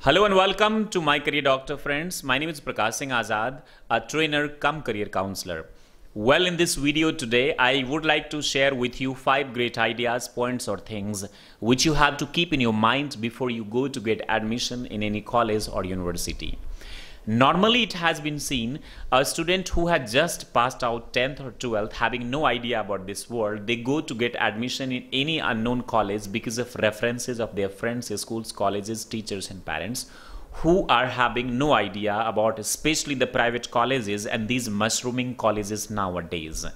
Hello and welcome to my Career Doctor friends. My name is Prakash Singh Azad, a trainer cum career counselor. Well, in this video today, I would like to share with you 5 great ideas, points or things which you have to keep in your mind before you go to get admission in any college or university. Normally, it has been seen a student who had just passed out 10th or 12th having no idea about this world, they go to get admission in any unknown college because of references of their friends, schools, colleges, teachers and parents who are having no idea about especially the private colleges and these mushrooming colleges nowadays.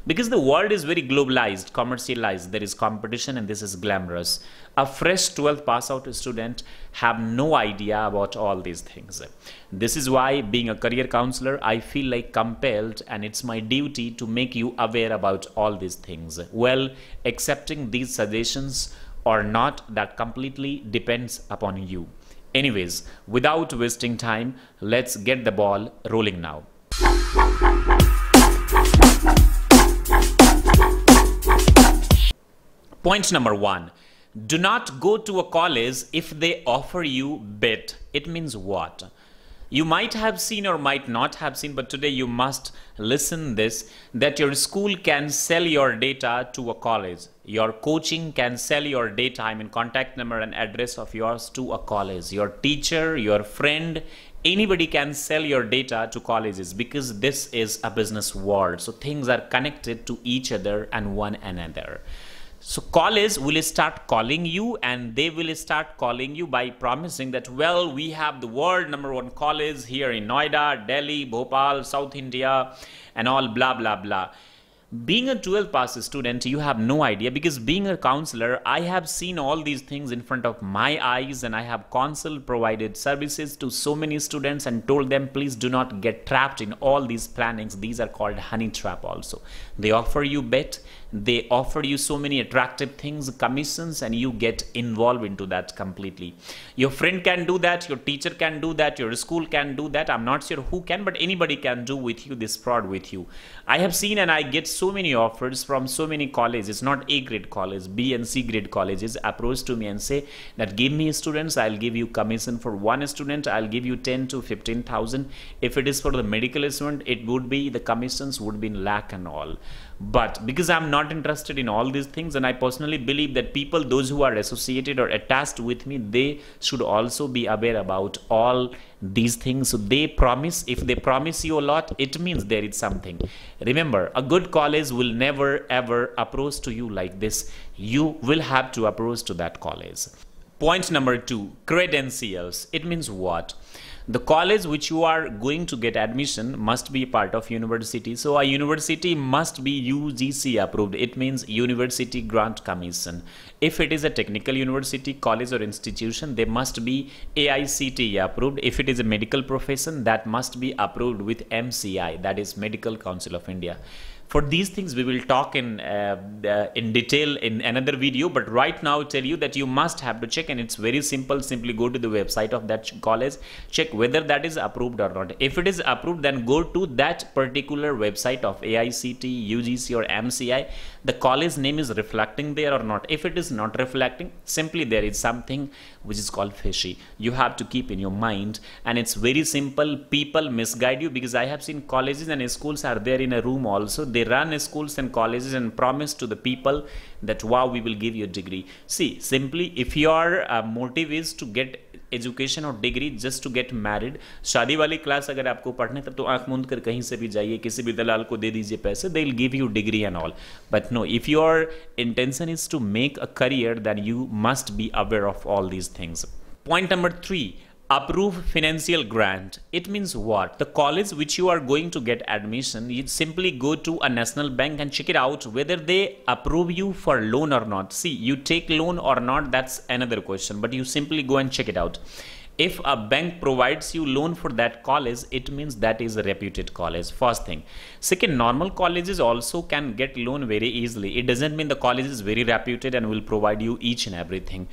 Because the world is very globalized, commercialized, there is competition and this is glamorous. A fresh 12th pass out student have no idea about all these things. This is why being a career counselor, I feel like compelled and it's my duty to make you aware about all these things. Well, accepting these suggestions or not, that completely depends upon you. Anyways, without wasting time, let's get the ball rolling now. Point number 1. Do not go to a college if they offer you BET. It means what? You might have seen or might not have seen, but today you must listen this, that your school can sell your data to a college. Your coaching can sell your data, I mean contact number and address of yours to a college. Your teacher, your friend, anybody can sell your data to colleges because this is a business world. So things are connected to each other and one another. So college will start calling you and they will start calling you by promising that, well, we have the world #1 college here in Noida, Delhi, Bhopal, South India and all blah, blah, blah. Being a 12th pass student, you have no idea because being a counselor, I have seen all these things in front of my eyes and I have provided services to so many students and told them, please do not get trapped in all these plannings. These are called honey trap also. They offer you BET, they offer you so many attractive things, commissions, and you get involved into that completely. Your friend can do that, your teacher can do that, your school can do that. I'm not sure who can, but anybody can do with you this fraud with you. I have seen and I get so many offers from so many colleges, not A grade college, B and C grade colleges approach to me and say that give me students, I'll give you commission for one student, I'll give you 10 to 15,000. If it is for the medical student, it would be, the commissions would be in lakh and all. But because I'm not interested in all these things and I personally believe that people, those who are associated or attached with me, they should also be aware about all these things. So they promise, if they promise you a lot, it means there is something. Remember, a good college will never ever approach to you like this. You will have to approach to that college. Point number 2, credentials. It means what? The college which you are going to get admission must be part of university. So a university must be UGC approved. It means University Grant Commission. If it is a technical university, college or institution, they must be AICTE approved. If it is a medical profession, that must be approved with MCI, that is Medical Council of India. For these things, we will talk in detail in another video. But right now, I'll tell you that you must have to check, and it's very simple. Simply go to the website of that college, check whether that is approved or not. If it is approved, then go to that particular website of AICTE, UGC or MCI. The college name is reflecting there or not. If it is not reflecting, simply there is something which is called fishy. You have to keep in your mind, and it's very simple. People misguide you because I have seen colleges and schools are there in a room also. They run schools and colleges and promise to the people that, wow, we will give you a degree. See, simply if your motive is to get education और degree just to get married, शादी वाली class अगर आपको पढ़ने तब तो आंख मूंद कर कहीं से भी जाइए, किसी भी दलाल को दे दीजिए पैसे, they will give you degree and all. But no, if your intention is to make a career, then you must be aware of all these things. Point number 3, approve financial grant. It means what? The college which you are going to get admission, you simply go to a national bank and check it out whether they approve you for loan or not. See, you take loan or not, that's another question, but you simply go and check it out. If a bank provides you loan for that college, it means that is a reputed college. First thing. Second, normal colleges also can get loan very easily. It doesn't mean the college is very reputed and will provide you each and everything.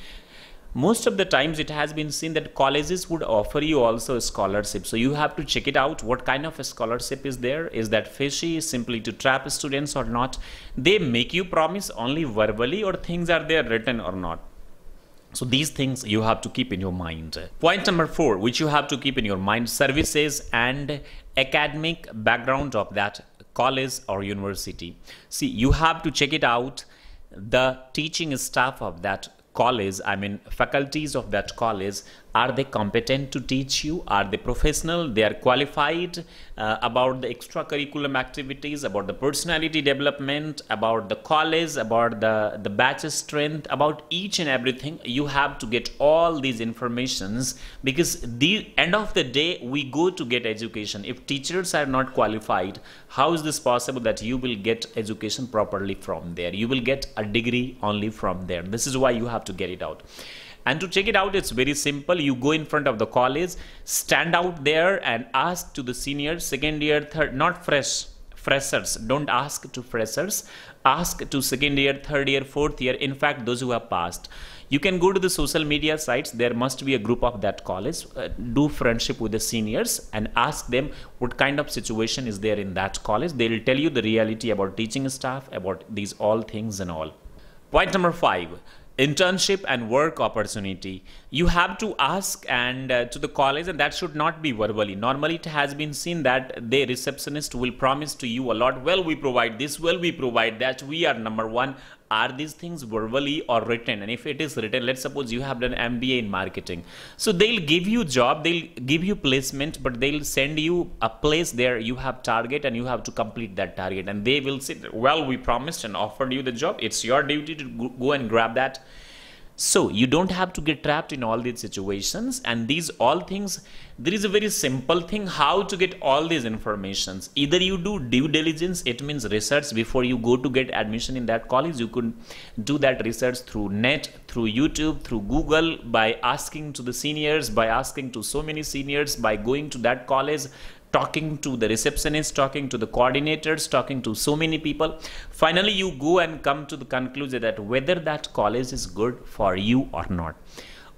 Most of the times it has been seen that colleges would offer you also a scholarship. So you have to check it out. What kind of a scholarship is there? Is that fishy, simply to trap students or not? They make you promise only verbally, or things are there written or not? So these things you have to keep in your mind. Point number 4, which you have to keep in your mind: services and academic background of that college or university. See, you have to check it out. The teaching staff of that college, I mean faculties of that college, are they competent to teach you? Are they professional? They are qualified about the extracurriculum activities, about the personality development, about the college, about the batch strength, about each and everything. You have to get all these informations, because the end of the day we go to get education. If teachers are not qualified, how is this possible that you will get education properly from there? You will get a degree only from there. This is why you have to get it out. And to check it out, it's very simple. You go in front of the college, stand out there and ask to the seniors, second year, third, not freshers. Don't ask to freshers. Ask to second year, third year, fourth year. In fact, those who have passed. You can go to the social media sites. There must be a group of that college. Do friendship with the seniors and ask them what kind of situation is there in that college. They will tell you the reality about teaching staff, about these all things and all. Point number 5. Internship and work opportunity. You have to ask and to the college, and that should not be verbally. Normally it has been seen that the receptionist will promise to you a lot. Well, we provide this, well, we provide that, we are number one. Are these things verbally or written? And if it is written, let's suppose you have done MBA in marketing, so they'll give you job, they'll give you placement, but they'll send you a place there. You have target and you have to complete that target, and they will say, well, we promised and offered you the job, it's your duty to go and grab that. So you don't have to get trapped in all these situations. And these all things, there is a very simple thing how to get all these informations. Either you do due diligence, it means research before you go to get admission in that college. You could do that research through net, through YouTube, through Google, by asking to the seniors, by asking to so many seniors, by going to that college, talking to the receptionist, talking to the coordinators, talking to so many people. Finally, you go and come to the conclusion that whether that college is good for you or not.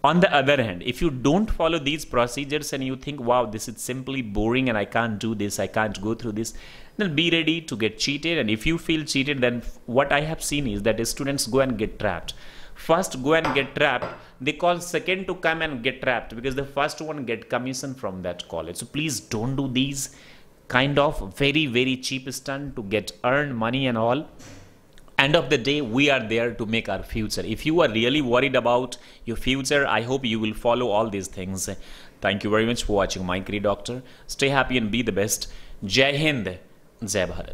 On the other hand, if you don't follow these procedures and you think, wow, this is simply boring and I can't do this, I can't go through this, then be ready to get cheated. And if you feel cheated, then what I have seen is that students go and get trapped. First go and get trapped, they call second to come and get trapped, because the first one get commission from that college. So please don't do these kind of very cheap stunt to get earn money and all. End of the day, we are there to make our future. If you are really worried about your future, I hope you will follow all these things. Thank you very much for watching My Career Doctor. Stay happy and be the best. Jai Hind, Jai Bharat.